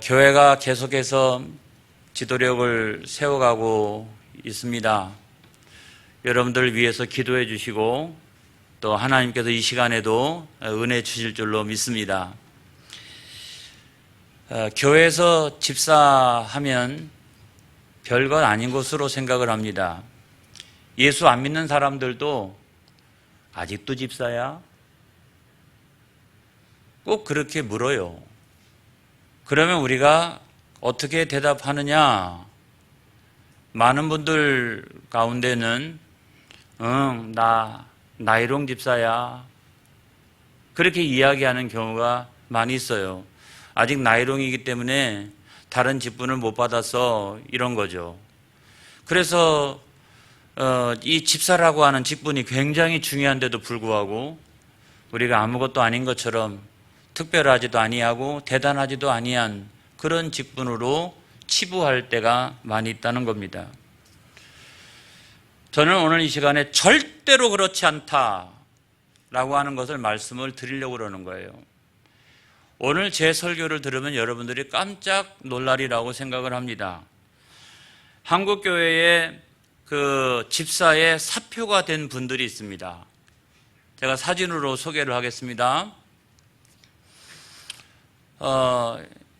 교회가 계속해서 지도력을 세워가고 있습니다. 여러분들 위해서 기도해 주시고 또 하나님께서 이 시간에도 은혜 주실 줄로 믿습니다. 교회에서 집사하면 별것 아닌 것으로 생각을 합니다. 예수 안 믿는 사람들도 아직도 집사야? 꼭 그렇게 물어요. 그러면 우리가 어떻게 대답하느냐? 많은 분들 가운데는 나 나이롱 집사야. 그렇게 이야기하는 경우가 많이 있어요. 아직 나이롱이기 때문에 다른 직분을 못 받아서 이런 거죠. 그래서 이 집사라고 하는 직분이 굉장히 중요한데도 불구하고 우리가 아무것도 아닌 것처럼 특별하지도 아니하고 대단하지도 아니한 그런 직분으로 치부할 때가 많이 있다는 겁니다. 저는 오늘 이 시간에 절대로 그렇지 않다라고 하는 것을 말씀을 드리려고 그러는 거예요. 오늘 제 설교를 들으면 여러분들이 깜짝 놀라리라고 생각을 합니다. 한국교회에 그 집사의 사표가 된 분들이 있습니다. 제가 사진으로 소개를 하겠습니다.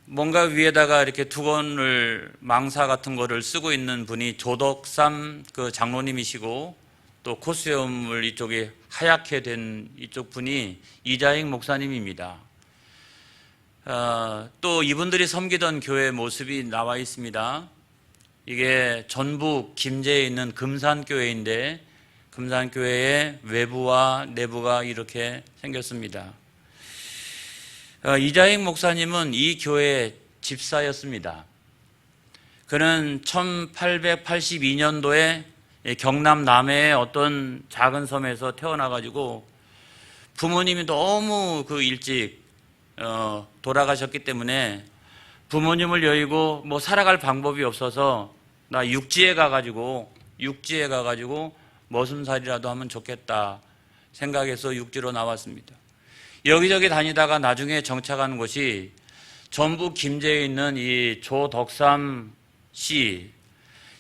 뭔가 위에다가 이렇게 두건을 망사 같은 거를 쓰고 있는 분이 조덕삼 그 장로님이시고, 또 코수염을 이쪽에 하얗게 된 이쪽 분이 이자익 목사님입니다. 또 이분들이 섬기던 교회 모습이 나와 있습니다. 이게 전북 김제에 있는 금산교회인데 금산교회의 외부와 내부가 이렇게 생겼습니다. 이자익 목사님은 이 교회의 집사였습니다. 그는 1882년도에 경남 남해의 어떤 작은 섬에서 태어나가지고 부모님이 너무 일찍 돌아가셨기 때문에 부모님을 여의고 뭐 살아갈 방법이 없어서 나 육지에 가가지고 머슴살이라도 하면 좋겠다 생각해서 육지로 나왔습니다. 여기저기 다니다가 나중에 정착한 곳이 전북 김제에 있는 이 조덕삼 씨,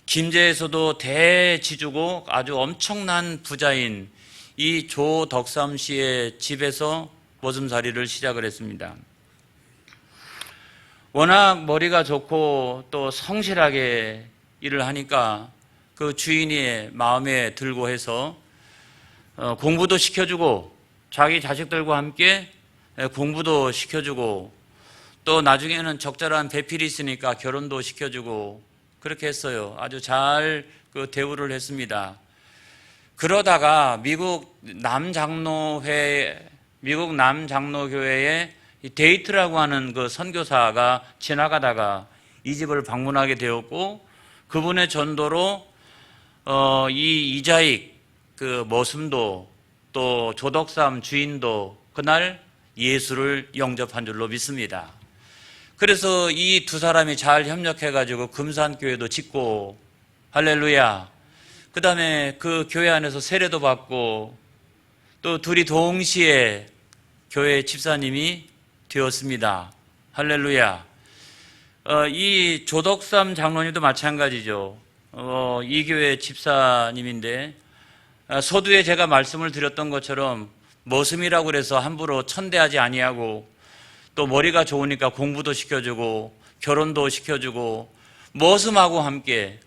김제에서도 대지주고 아주 엄청난 부자인 이 조덕삼 씨의 집에서 머슴살이를 시작을 했습니다. 워낙 머리가 좋고 또 성실하게 일을 하니까 그 주인이 마음에 들고 해서 공부도 시켜주고 자기 자식들과 함께 공부도 시켜주고 또 나중에는 적절한 배필이 있으니까 결혼도 시켜주고 그렇게 했어요. 아주 잘 대우를 했습니다. 그러다가 미국 남장로교회에 데이트라고 하는 그 선교사가 지나가다가 이 집을 방문하게 되었고, 그분의 전도로 이 이자익 머슴도 또 조덕삼 주인도 그날 예수를 영접한 줄로 믿습니다. 그래서 이 두 사람이 잘 협력해가지고 금산교회도 짓고, 할렐루야. 그 다음에 그 교회 안에서 세례도 받고, 또 둘이 동시에 교회 집사님이 되었습니다. 할렐루야. 이 조덕삼 장로님도 마찬가지죠. 이 교회 집사님인데, 서두에 제가 말씀을 드렸던 것처럼 머슴이라고 그래서 함부로 천대하지 아니하고, 또 머리가 좋으니까 공부도 시켜주고 결혼도 시켜주고 머슴하고 함께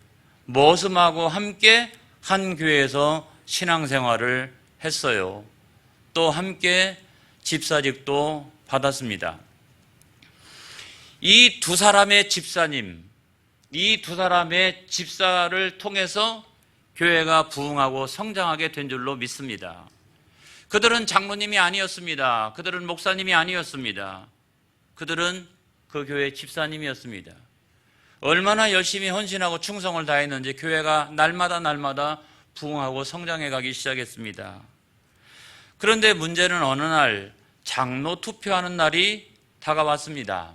한 교회에서 신앙생활을 했어요. 또 함께 집사직도 받았습니다. 이 두 사람의 집사님, 이 두 사람의 집사를 통해서 교회가 부흥하고 성장하게 된 줄로 믿습니다. 그들은 장로님이 아니었습니다. 그들은 목사님이 아니었습니다. 그들은 그 교회의 집사님이었습니다. 얼마나 열심히 헌신하고 충성을 다했는지 교회가 날마다 부흥하고 성장해 가기 시작했습니다. 그런데 문제는 어느 날 장로 투표하는 날이 다가왔습니다.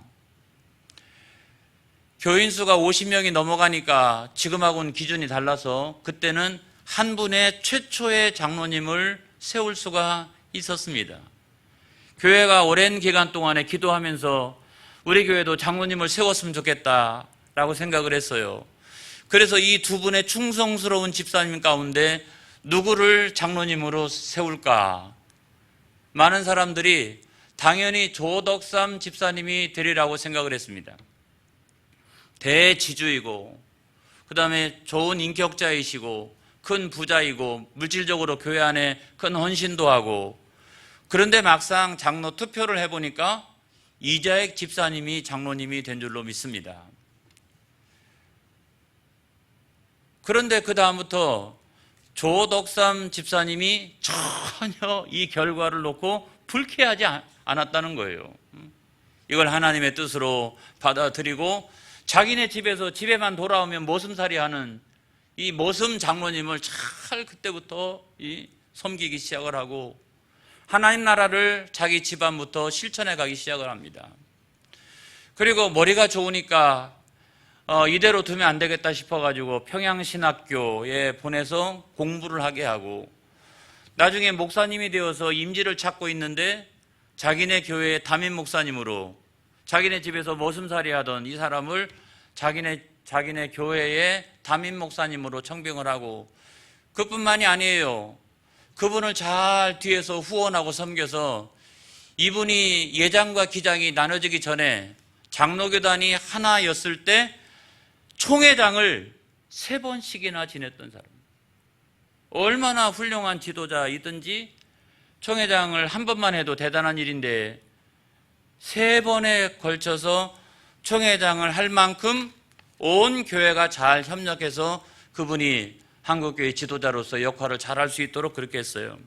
교인 수가 50명이 넘어가니까 지금하고는 기준이 달라서 그때는 한 분의 최초의 장로님을 세울 수가 있었습니다. 교회가 오랜 기간 동안에 기도하면서 우리 교회도 장로님을 세웠으면 좋겠다라고 생각을 했어요. 그래서 이 두 분의 충성스러운 집사님 가운데 누구를 장로님으로 세울까? 많은 사람들이 당연히 조덕삼 집사님이 되리라고 생각을 했습니다. 대지주이고, 그 다음에 좋은 인격자이시고, 큰 부자이고, 물질적으로 교회 안에 큰 헌신도 하고, 그런데 막상 장로 투표를 해보니까 이자익 집사님이 장로님이 된 줄로 믿습니다. 그런데 그 다음부터 조덕삼 집사님이 전혀 이 결과를 놓고 불쾌하지 않았다는 거예요. 이걸 하나님의 뜻으로 받아들이고 자기네 집에만 돌아오면 모슴살이 하는 이 모슴 장로님을 잘 그때부터 섬기기 시작을 하고 하나님 나라를 자기 집안부터 실천해 가기 시작을 합니다. 그리고 머리가 좋으니까 이대로 두면 안 되겠다 싶어가지고 평양신학교에 보내서 공부를 하게 하고 나중에 목사님이 되어서 임지를 찾고 있는데 자기네 교회의 담임 목사님으로 자기네 집에서 모슴살이 하던 이 사람을 자기네 교회의 담임 목사님으로 청빙을 하고 그뿐만이 아니에요. 그분을 잘 뒤에서 후원하고 섬겨서 이분이 예장과 기장이 나눠지기 전에 장로교단이 하나였을 때 총회장을 3번씩이나 지냈던 사람. 얼마나 훌륭한 지도자이든지 총회장을 한 번만 해도 대단한 일인데 3번에 걸쳐서 총회장을 할 만큼 온 교회가 잘 협력해서 그분이 한국교회 지도자로서 역할을 잘할 수 있도록 그렇게 했어요.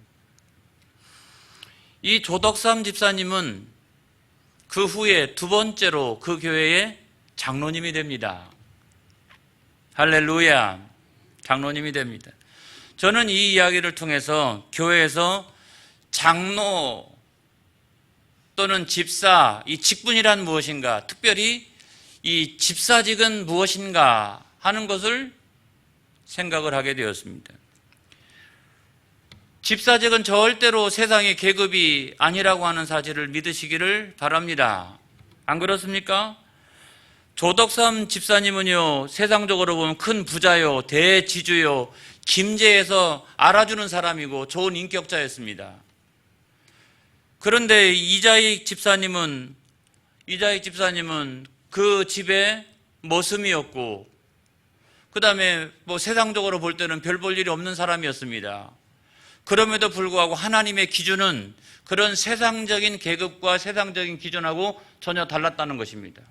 이 조덕삼 집사님은 그 후에 2번째로 그 교회의 장로님이 됩니다. 할렐루야, 장로님이 됩니다. 저는 이 이야기를 통해서 교회에서 장로 또는 집사, 이 직분이란 무엇인가, 특별히 이 집사직은 무엇인가 하는 것을 생각을 하게 되었습니다. 집사직은 절대로 세상의 계급이 아니라고 하는 사실을 믿으시기를 바랍니다. 안 그렇습니까? 조덕삼 집사님은요, 세상적으로 보면 큰 부자요, 대지주요, 김제에서 알아주는 사람이고 좋은 인격자였습니다. 그런데 이자익 집사님은 그 집의 머슴이었고, 그 다음에 세상적으로 볼 때는 별 볼 일이 없는 사람이었습니다. 그럼에도 불구하고 하나님의 기준은 그런 세상적인 계급과 세상적인 기준하고 전혀 달랐다는 것입니다.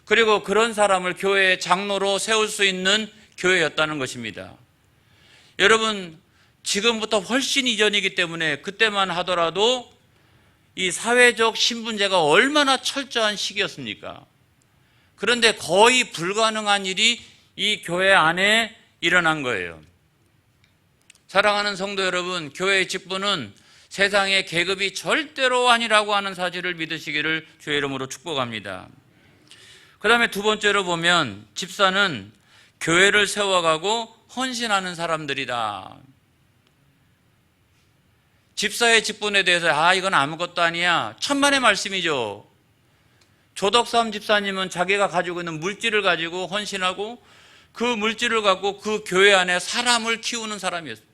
그리고 그런 사람을 교회의 장로로 세울 수 있는 교회였다는 것입니다. 여러분, 지금부터 훨씬 이전이기 때문에 그때만 하더라도 이 사회적 신분제가 얼마나 철저한 시기였습니까? 그런데 거의 불가능한 일이 이 교회 안에 일어난 거예요. 사랑하는 성도 여러분, 교회의 직분은 세상의 계급이 절대로 아니라고 하는 사실을 믿으시기를 주의 이름으로 축복합니다. 그 다음에 2번째로 보면 집사는 교회를 세워가고 헌신하는 사람들이다. 집사의 직분에 대해서 이건 아무것도 아니야, 천만의 말씀이죠. 조덕삼 집사님은 자기가 가지고 있는 물질을 가지고 헌신하고 그 물질을 갖고 그 교회 안에 사람을 키우는 사람이었어요.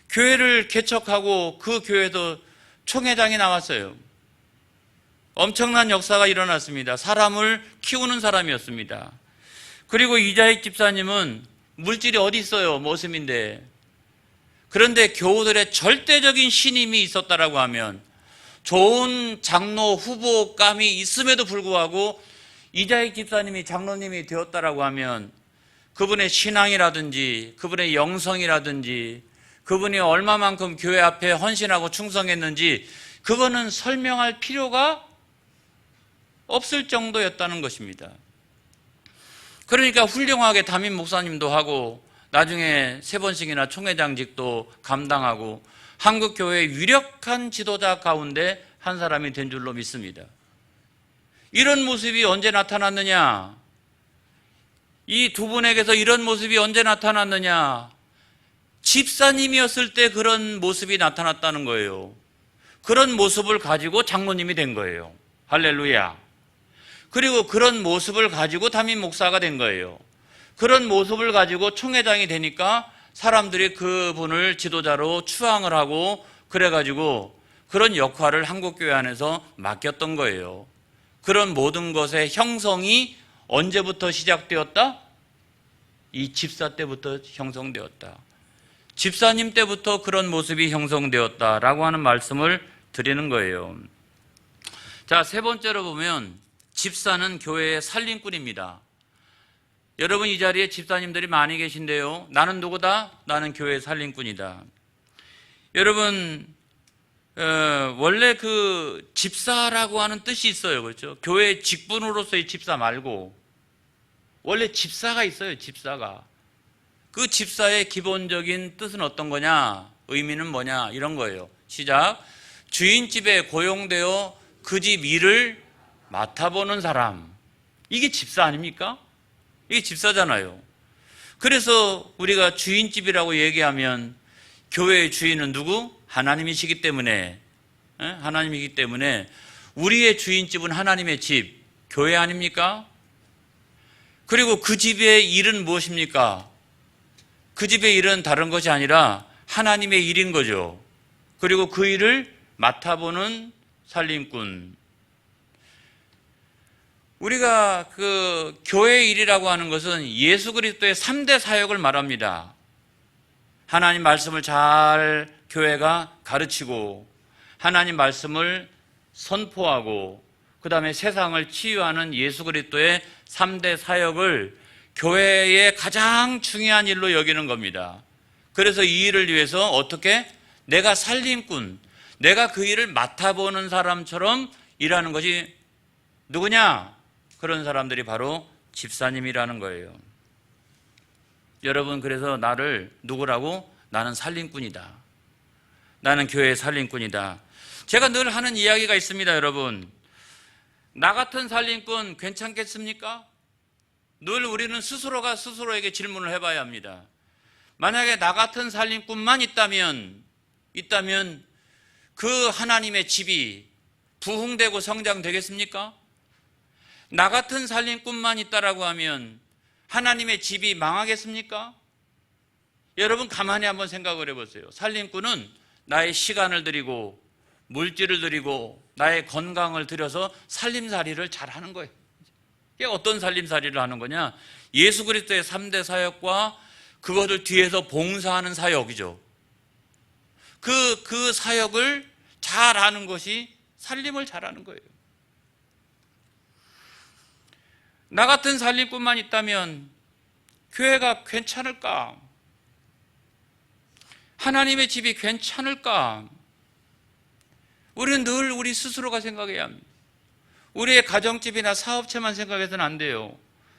교회를 개척하고 그 교회에서 총회장이 나왔어요. 엄청난 역사가 일어났습니다. 사람을 키우는 사람이었습니다. 그리고 이자익 집사님은 물질이 어디 있어요? 모슴인데. 그런데 교우들의 절대적인 신임이 있었다라고 하면, 좋은 장로 후보감이 있음에도 불구하고 이자익 집사님이 장로님이 되었다라고 하면 그분의 신앙이라든지 그분의 영성이라든지 그분이 얼마만큼 교회 앞에 헌신하고 충성했는지 그거는 설명할 필요가 없을 정도였다는 것입니다. 그러니까 훌륭하게 담임 목사님도 하고 나중에 3번씩이나 총회장직도 감당하고 한국 교회의 유력한 지도자 가운데 한 사람이 된 줄로 믿습니다. 이런 모습이 언제 나타났느냐? 이 2분에게서 이런 모습이 언제 나타났느냐? 집사님이었을 때 그런 모습이 나타났다는 거예요. 그런 모습을 가지고 장로님이 된 거예요. 할렐루야. 그리고 그런 모습을 가지고 담임 목사가 된 거예요. 그런 모습을 가지고 총회장이 되니까 사람들이 그분을 지도자로 추앙을 하고 그래가지고 그런 역할을 한국교회 안에서 맡겼던 거예요. 그런 모든 것의 형성이 언제부터 시작되었다? 이 집사 때부터 형성되었다. 집사님 때부터 그런 모습이 형성되었다라고 하는 말씀을 드리는 거예요. 자, 세 번째로 보면 집사는 교회의 살림꾼입니다. 여러분, 이 자리에 집사님들이 많이 계신데요. 나는 누구다? 나는 교회의 살림꾼이다. 여러분, 원래 그 집사라고 하는 뜻이 있어요. 그렇죠? 교회 직분으로서의 집사 말고 원래 집사가 있어요. 집사가. 그 집사의 기본적인 뜻은 어떤 거냐? 의미는 뭐냐? 이런 거예요. 시작. 주인집에 고용되어 그 집 일을 맡아보는 사람. 이게 집사 아닙니까? 이게 집사잖아요. 그래서 우리가 주인집이라고 얘기하면 교회의 주인은 누구? 하나님이시기 때문에, 하나님이기 때문에 우리의 주인집은 하나님의 집, 교회 아닙니까? 그리고 그 집의 일은 무엇입니까? 그 집의 일은 다른 것이 아니라 하나님의 일인 거죠. 그리고 그 일을 맡아보는 살림꾼. 우리가 그 교회의 일이라고 하는 것은 예수 그리스도의 3대 사역을 말합니다. 하나님 말씀을 잘 교회가 가르치고 하나님 말씀을 선포하고 그 다음에 세상을 치유하는 예수 그리스도의 3대 사역을 교회의 가장 중요한 일로 여기는 겁니다. 그래서 이 일을 위해서 어떻게? 내가 살림꾼, 내가 그 일을 맡아보는 사람처럼 일하는 것이 누구냐? 그런 사람들이 바로 집사님이라는 거예요. 여러분, 그래서 나를 누구라고? 나는 살림꾼이다. 나는 교회의 살림꾼이다. 제가 늘 하는 이야기가 있습니다, 여러분. 나 같은 살림꾼 괜찮겠습니까? 늘 우리는 스스로가 스스로에게 질문을 해봐야 합니다. 만약에 나 같은 살림꾼만 있다면 그 하나님의 집이 부흥되고 성장되겠습니까? 나 같은 살림꾼만 있다라고 하면 하나님의 집이 망하겠습니까? 여러분, 가만히 한번 생각을 해보세요. 살림꾼은 나의 시간을 들이고 물질을 들이고 나의 건강을 들여서 살림살이를 잘 하는 거예요. 이게 어떤 살림살이를 하는 거냐? 예수 그리스도의 3대 사역과 그것을 뒤에서 봉사하는 사역이죠. 그 사역을 잘하는 것이 살림을 잘하는 거예요. 나 같은 살림꾼만 있다면 교회가 괜찮을까? 하나님의 집이 괜찮을까? 우리는 늘 우리 스스로가 생각해야 합니다. 우리의 가정집이나 사업체만 생각해서는 안 돼요.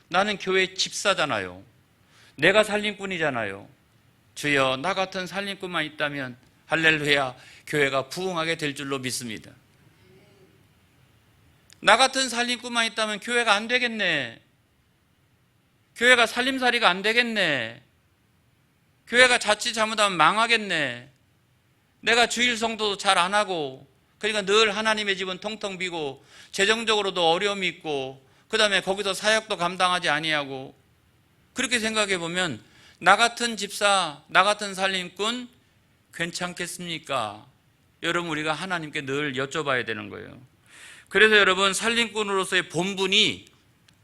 나는 교회 집사잖아요. 내가 살림꾼이잖아요. 주여, 나 같은 살림꾼만 있다면 할렐루야, 교회가 부흥하게 될 줄로 믿습니다. 나 같은 살림꾼만 있다면 교회가 안 되겠네. 교회가 살림살이가 안 되겠네. 교회가 자칫 잘못하면 망하겠네. 내가 주일 성도도 잘 안 하고, 그러니까 늘 하나님의 집은 텅텅 비고 재정적으로도 어려움이 있고 그 다음에 거기서 사역도 감당하지 아니하고, 그렇게 생각해 보면 나 같은 집사, 나 같은 살림꾼 괜찮겠습니까? 여러분, 우리가 하나님께 늘 여쭤봐야 되는 거예요. 그래서 여러분, 살림꾼으로서의 본분이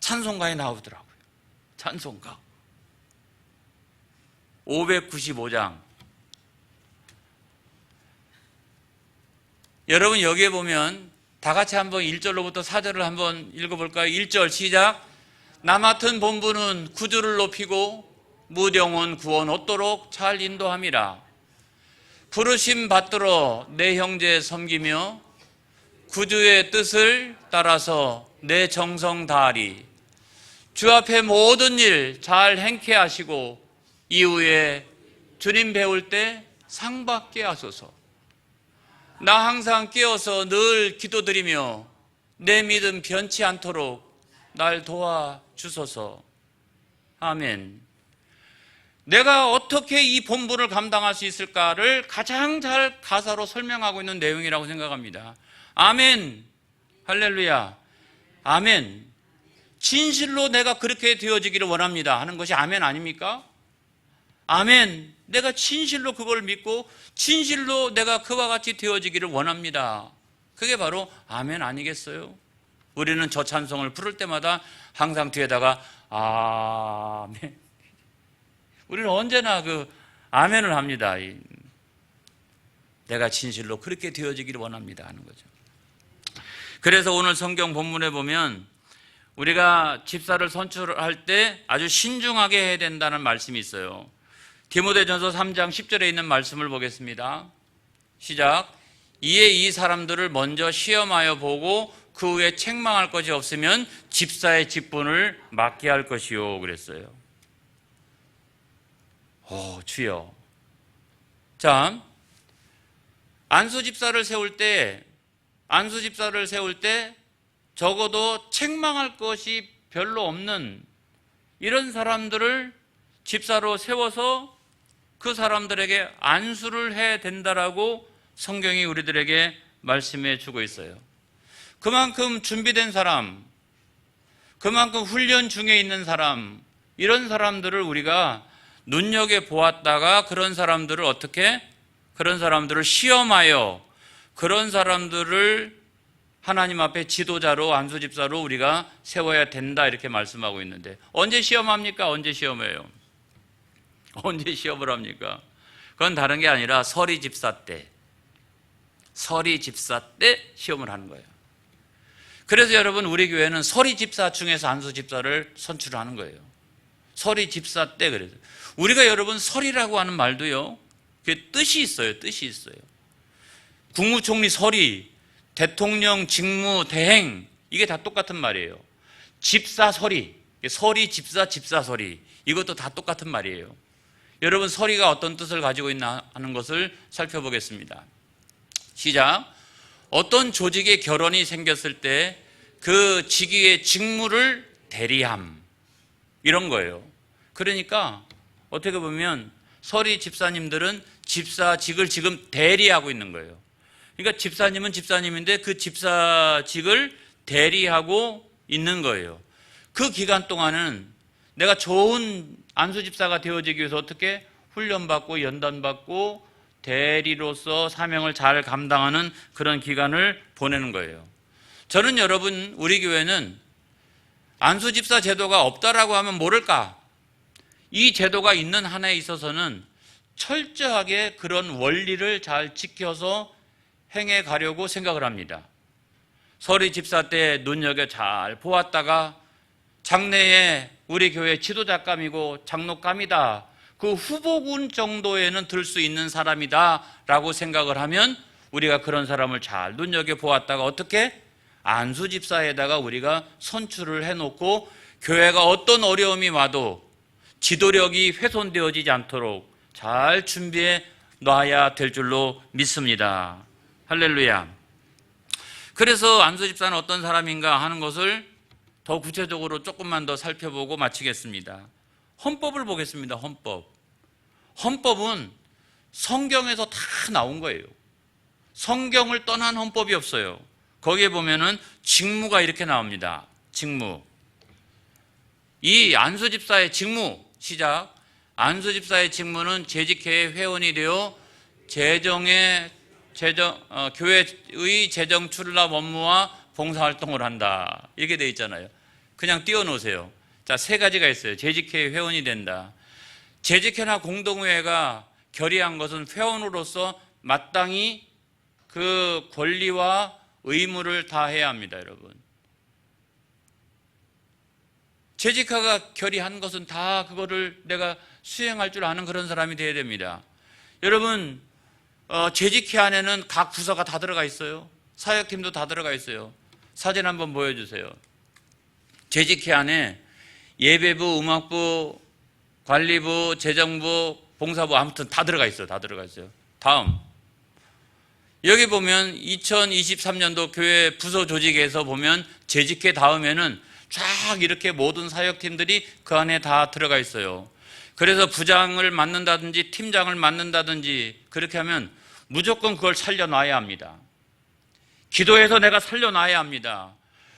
찬송가에 나오더라고요. 찬송가 595장. 여러분, 여기에 보면 다 같이 한번 1절로부터 4절을 한번 읽어볼까요? 1절 시작. 나 맡은 본분은 구주를 높이고 무령은 구원 얻도록 잘 인도함이라. 부르심 받들어 내 형제 섬기며 구주의 뜻을 따라서 내 정성 다하리. 주 앞에 모든 일 잘 행케 하시고 이후에 주님 배울 때 상 받게 하소서. 나 항상 깨어서 늘 기도드리며 내 믿음 변치 않도록 날 도와주소서. 아멘. 내가 어떻게 이 본분을 감당할 수 있을까를 가장 잘 가사로 설명하고 있는 내용이라고 생각합니다. 아멘. 할렐루야. 아멘. 진실로 내가 그렇게 되어지기를 원합니다 하는 것이 아멘 아닙니까? 아멘. 내가 진실로 그걸 믿고 진실로 내가 그와 같이 되어지기를 원합니다. 그게 바로 아멘 아니겠어요? 우리는 저 찬송을 부를 때마다 항상 뒤에다가 아멘. 우리는 언제나 그 아멘을 합니다. 내가 진실로 그렇게 되어지기를 원합니다 하는 거죠. 그래서 오늘 성경 본문에 보면 우리가 집사를 선출할 때 아주 신중하게 해야 된다는 말씀이 있어요. 디모데전서 3장 10절에 있는 말씀을 보겠습니다. 시작. 이에 이 사람들을 먼저 시험하여 보고 그 후에 책망할 것이 없으면 집사의 직분을 맡게 할 것이요 그랬어요. 주여. 자, 안수 집사를 세울 때 적어도 책망할 것이 별로 없는 이런 사람들을 집사로 세워서 그 사람들에게 안수를 해야 된다라고 성경이 우리들에게 말씀해 주고 있어요. 그만큼 준비된 사람, 그만큼 훈련 중에 있는 사람, 이런 사람들을 우리가 눈여겨보았다가 그런 사람들을 시험하여 그런 사람들을 하나님 앞에 지도자로 안수집사로 우리가 세워야 된다 이렇게 말씀하고 있는데 언제 시험합니까? 언제 시험해요? 언제 시험을 합니까? 그건 다른 게 아니라 서리 집사 때 시험을 하는 거예요. 그래서 여러분 우리 교회는 서리 집사 중에서 안수집사를 선출하는 거예요. 서리 집사 때 그래서 우리가 여러분 서리라고 하는 말도요 그게 뜻이 있어요. 국무총리 서리, 대통령 직무 대행 이게 다 똑같은 말이에요. 집사 서리, 서리 집사 서리 이것도 다 똑같은 말이에요. 여러분 서리가 어떤 뜻을 가지고 있나 하는 것을 살펴보겠습니다. 시작. 어떤 조직의 결혼이 생겼을 때 그 직위의 직무를 대리함 이런 거예요. 그러니까 어떻게 보면 서리 집사님들은 집사직을 지금 대리하고 있는 거예요. 그러니까 집사님은 집사님인데 그 집사직을 대리하고 있는 거예요. 그 기간 동안은 내가 좋은 안수집사가 되어지기 위해서 어떻게 훈련받고 연단받고 대리로서 사명을 잘 감당하는 그런 기간을 보내는 거예요. 저는 여러분 우리 교회는 안수집사 제도가 없다라고 하면 모를까? 이 제도가 있는 한에 있어서는 철저하게 그런 원리를 잘 지켜서 행해 가려고 생각을 합니다. 서리 집사 때 눈여겨 잘 보았다가 장래에 우리 교회 지도자감이고 장로감이다. 그 후보군 정도에는 들 수 있는 사람이다 라고 생각을 하면 우리가 그런 사람을 잘 눈여겨 보았다가 어떻게? 안수집사에다가 우리가 선출을 해놓고 교회가 어떤 어려움이 와도 지도력이 훼손되어지지 않도록 잘 준비해 놔야 될 줄로 믿습니다. 할렐루야. 그래서 안수집사는 어떤 사람인가 하는 것을 더 구체적으로 조금만 더 살펴보고 마치겠습니다. 헌법을 보겠습니다. 헌법은 성경에서 다 나온 거예요. 성경을 떠난 헌법이 없어요. 거기에 보면은 직무가 이렇게 나옵니다. 직무. 이 안수집사의 직무, 시작. 안수집사의 직무는 재직회의 회원이 되어 교회의 재정 출납 업무와 봉사활동을 한다. 이렇게 되어 있잖아요. 그냥 띄워놓으세요. 자, 세 가지가 있어요. 재직회의 회원이 된다. 재직회나 공동회가 결의한 것은 회원으로서 마땅히 그 권리와 의무를 다해야 합니다, 여러분. 재직회가 결의한 것은 다 그거를 내가 수행할 줄 아는 그런 사람이 되어야 됩니다. 여러분, 재직회 안에는 각 부서가 다 들어가 있어요. 사역팀도 다 들어가 있어요. 사진 한번 보여주세요. 재직회 안에 예배부, 음악부, 관리부, 재정부, 봉사부 아무튼 다 들어가 있어요. 다음. 여기 보면 2023년도 교회 부서 조직에서 보면 재직회 다음에는 쫙 이렇게 모든 사역팀들이 그 안에 다 들어가 있어요. 그래서 부장을 맡는다든지 팀장을 맡는다든지 그렇게 하면 무조건 그걸 살려놔야 합니다. 기도해서 내가 살려놔야 합니다.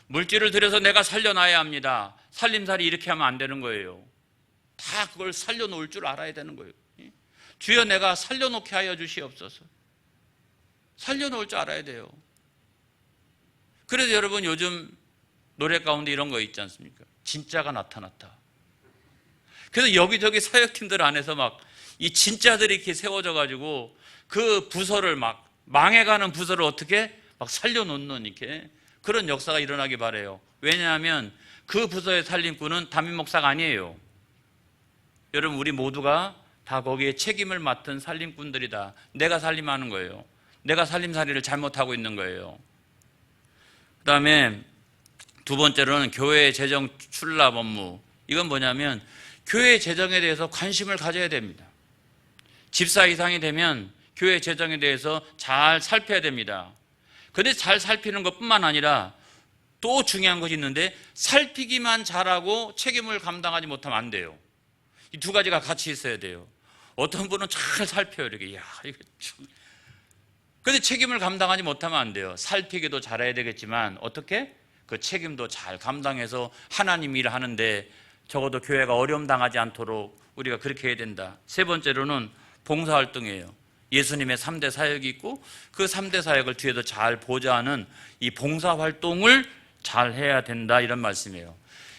물질을 들여서 내가 살려놔야 합니다. 살림살이 이렇게 하면 안 되는 거예요. 다 그걸 살려놓을 줄 알아야 되는 거예요. 주여 내가 살려놓게 하여 주시옵소서. 살려놓을 줄 알아야 돼요. 그래서 여러분 요즘 노래 가운데 이런 거 있지 않습니까? 진짜가 나타났다. 그래서 여기저기 사역팀들 안에서 막 이 진짜들이 이렇게 세워져 가지고 그 부서를 막 망해가는 부서를 어떻게 막 살려놓는 이렇게 그런 역사가 일어나기 바라요. 왜냐하면 그 부서의 살림꾼은 담임 목사가 아니에요. 여러분 우리 모두가 다 거기에 책임을 맡은 살림꾼들이다. 내가 살림하는 거예요. 내가 살림살이를 잘못하고 있는 거예요. 그 다음에 두 번째로는 교회 재정 출납 업무. 이건 뭐냐면 교회 재정에 대해서 관심을 가져야 됩니다. 집사 이상이 되면 교회 재정에 대해서 잘 살펴야 됩니다. 그런데 잘 살피는 것뿐만 아니라 또 중요한 것이 있는데 살피기만 잘하고 책임을 감당하지 못하면 안 돼요. 이 두 가지가 같이 있어야 돼요. 어떤 분은 잘 살펴요. 이렇게 야 이거 참. 그런데 책임을 감당하지 못하면 안 돼요. 살피기도 잘해야 되겠지만 어떻게? 그 책임도 잘 감당해서 하나님 일을 하는데 적어도 교회가 어려움 당하지 않도록 우리가 그렇게 해야 된다. 세 번째로는 봉사활동이에요. 예수님의 3대 사역이 있고 그 3대 사역을 뒤에도 잘 보좌하는 이 봉사활동을 잘 해야 된다 이런 말씀이에요.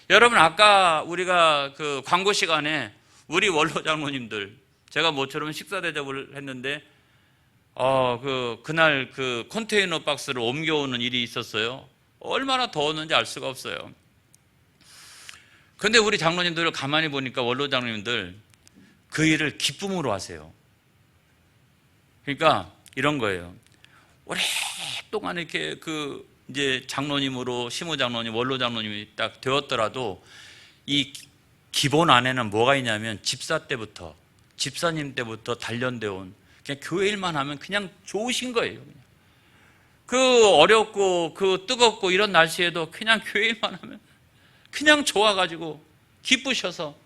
여러분 아까 우리가 그 광고 시간에 우리 원로 장로님들 제가 모처럼 식사 대접을 했는데 그날 그 컨테이너 박스를 옮겨오는 일이 있었어요. 얼마나 더웠는지 알 수가 없어요. 그런데 우리 장로님들을 가만히 보니까 원로 장로님들 그 일을 기쁨으로 하세요. 그러니까 이런 거예요. 오랫동안 이렇게 이제 장로님으로 시무 장로님, 원로 장로님이 딱 되었더라도 이 기본 안에는 뭐가 있냐면 집사님 때부터 단련되어 온 그냥 교회 일만 하면 그냥 좋으신 거예요. 그 어렵고 그 뜨겁고 이런 날씨에도 그냥 교회 일만 하면 그냥 좋아가지고 기쁘셔서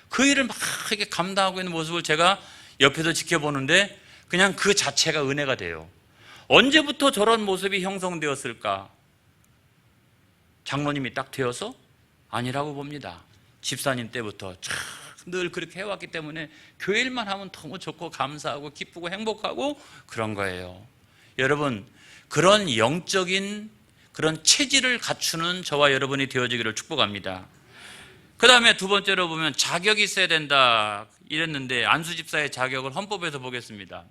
그 일을 막 이렇게 감당하고 있는 모습을 제가 옆에서 지켜보는데 그냥 그 자체가 은혜가 돼요. 언제부터 저런 모습이 형성되었을까? 장로님이 딱 되어서? 아니라고 봅니다. 집사님 때부터 늘 그렇게 해왔기 때문에 교회 일만 하면 너무 좋고 감사하고 기쁘고 행복하고 그런 거예요. 여러분 그런 영적인 그런 체질을 갖추는 저와 여러분이 되어지기를 축복합니다. 그 다음에 두 번째로 보면 자격이 있어야 된다 이랬는데 안수집사의 자격을 헌법에서 보겠습니다.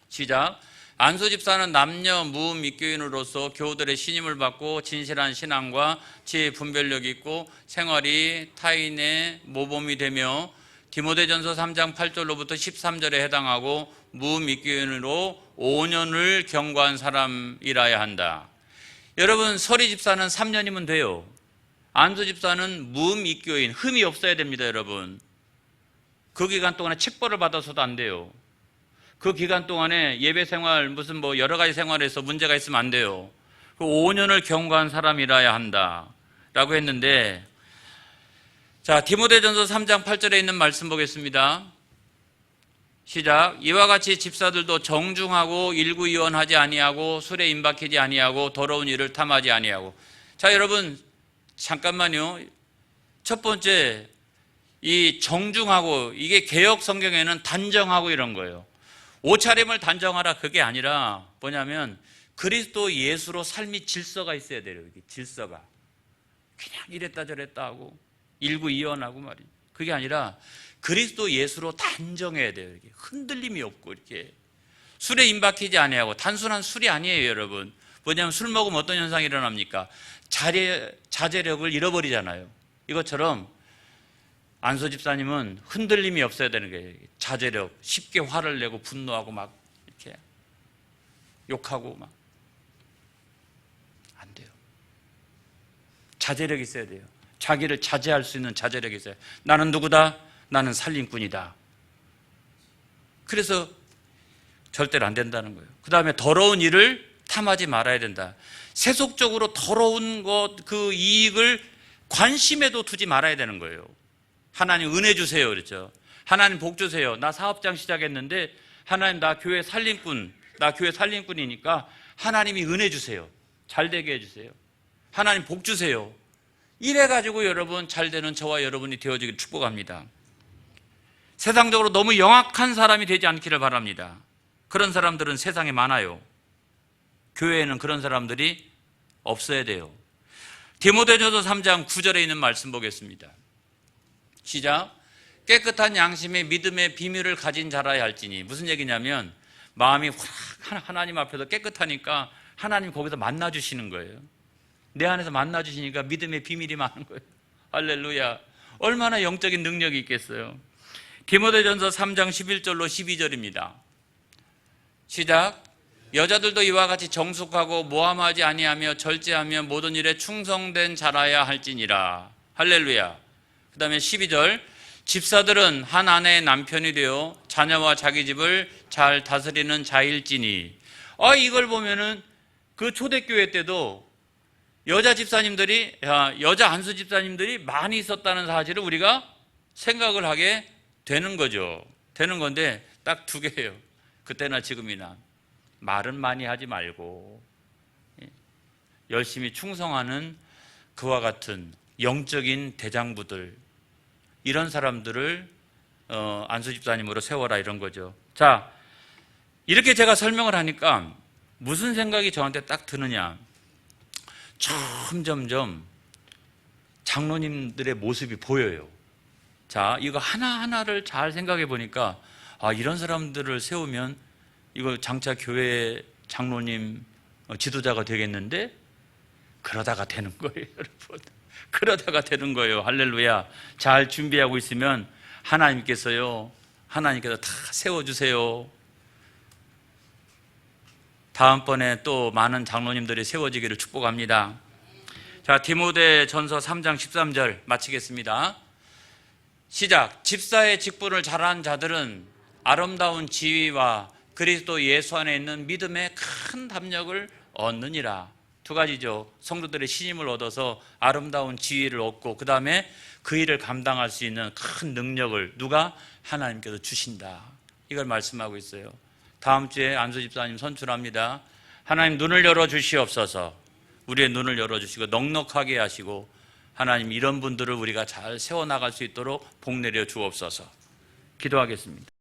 시작. 안수집사는 남녀 무미교인으로서 교우들의 신임을 받고 진실한 신앙과 지혜 분별력이 있고 생활이 타인의 모범이 되며 디모데전서 3장 8절로부터 13절에 해당하고 무미교인으로 5년을 경과한 사람이라야 한다. 여러분 서리집사는 3년이면 돼요. 안수집사는 무미교인, 흠이 없어야 됩니다. 여러분 그 기간 동안에 책벌을 받아서도 안 돼요. 그 기간 동안에 예배 생활 무슨 여러 가지 생활에서 문제가 있으면 안 돼요. 그 5년을 경과한 사람이라야 한다 라고 했는데, 자 디모데전서 3장 8절에 있는 말씀 보겠습니다. 시작. 이와 같이 집사들도 정중하고 일구이원하지 아니하고 술에 임박히지 아니하고 더러운 일을 탐하지 아니하고. 자 여러분 잠깐만요. 첫 번째 이 정중하고, 이게 개역 성경에는 단정하고 이런 거예요. 옷차림을 단정하라 그게 아니라 뭐냐면 그리스도 예수로 삶이 질서가 있어야 돼요. 이게 질서가 그냥 이랬다 저랬다 하고 일구이원하고 말이에요. 그게 아니라 그리스도 예수로 단정해야 돼요. 이렇게 흔들림이 없고 이렇게 술에 임박히지 아니하고. 단순한 술이 아니에요 여러분. 뭐냐면 술 먹으면 어떤 현상이 일어납니까? 자제력을 잃어버리잖아요. 이것처럼 안수 집사님은 흔들림이 없어야 되는 거예요. 자제력, 쉽게 화를 내고 분노하고 막 이렇게 욕하고 막 안 돼요. 자제력이 있어야 돼요. 자기를 자제할 수 있는 자제력이 있어요. 나는 누구다? 나는 살림꾼이다. 그래서 절대로 안 된다는 거예요. 그 다음에 더러운 일을 탐하지 말아야 된다. 세속적으로 더러운 것, 그 이익을 관심에도 두지 말아야 되는 거예요. 하나님 은혜 주세요 그랬죠. 하나님 복 주세요. 나 사업장 시작했는데 하나님 나 교회 살림꾼이니까 하나님이 은혜 주세요. 잘 되게 해주세요. 하나님 복 주세요. 이래가지고 여러분 잘 되는 저와 여러분이 되어지기를 축복합니다. 세상적으로 너무 영악한 사람이 되지 않기를 바랍니다. 그런 사람들은 세상에 많아요. 교회에는 그런 사람들이 없어야 돼요. 디모데전서 3장 9절에 있는 말씀 보겠습니다. 시작. 깨끗한 양심의 믿음의 비밀을 가진 자라야 할지니. 무슨 얘기냐면 마음이 확 하나님 앞에서 깨끗하니까 하나님 거기서 만나주시는 거예요. 내 안에서 만나주시니까 믿음의 비밀이 많은 거예요. 할렐루야. 얼마나 영적인 능력이 있겠어요. 디모데전서 3장 11절로 12절입니다. 시작. 여자들도 이와 같이 정숙하고 모함하지 아니하며 절제하며 모든 일에 충성된 자라야 할지니라. 할렐루야. 그 다음에 12절. 집사들은 한 아내의 남편이 되어 자녀와 자기 집을 잘 다스리는 자일지니. 이걸 보면은 그 초대교회 때도 여자 집사님들이, 여자 안수 집사님들이 많이 있었다는 사실을 우리가 생각을 하게 되는 거죠. 되는 건데 딱 두 개예요. 그때나 지금이나. 말은 많이 하지 말고 열심히 충성하는 그와 같은 영적인 대장부들, 이런 사람들을 안수 집사님으로 세워라, 이런 거죠. 자, 이렇게 제가 설명을 하니까 무슨 생각이 저한테 딱 드느냐. 점점점 장로님들의 모습이 보여요. 자, 이거 하나하나를 잘 생각해 보니까 이런 사람들을 세우면 이거 장차 교회 장로님 지도자가 되겠는데, 그러다가 되는 거예요, 여러분. 그러다가 되는 거예요. 할렐루야. 잘 준비하고 있으면 하나님께서 다 세워주세요. 다음번에 또 많은 장로님들이 세워지기를 축복합니다. 자, 디모데전서 3장 13절 마치겠습니다. 시작. 집사의 직분을 잘하는 자들은 아름다운 지위와 그리스도 예수 안에 있는 믿음의 큰 담력을 얻느니라. 두 가지죠. 성도들의 신임을 얻어서 아름다운 지위를 얻고, 그 다음에 그 일을 감당할 수 있는 큰 능력을 누가? 하나님께서 주신다. 이걸 말씀하고 있어요. 다음 주에 안수 집사님 선출합니다. 하나님 눈을 열어주시옵소서. 우리의 눈을 열어주시고 넉넉하게 하시고, 하나님 이런 분들을 우리가 잘 세워나갈 수 있도록 복 내려 주옵소서. 기도하겠습니다.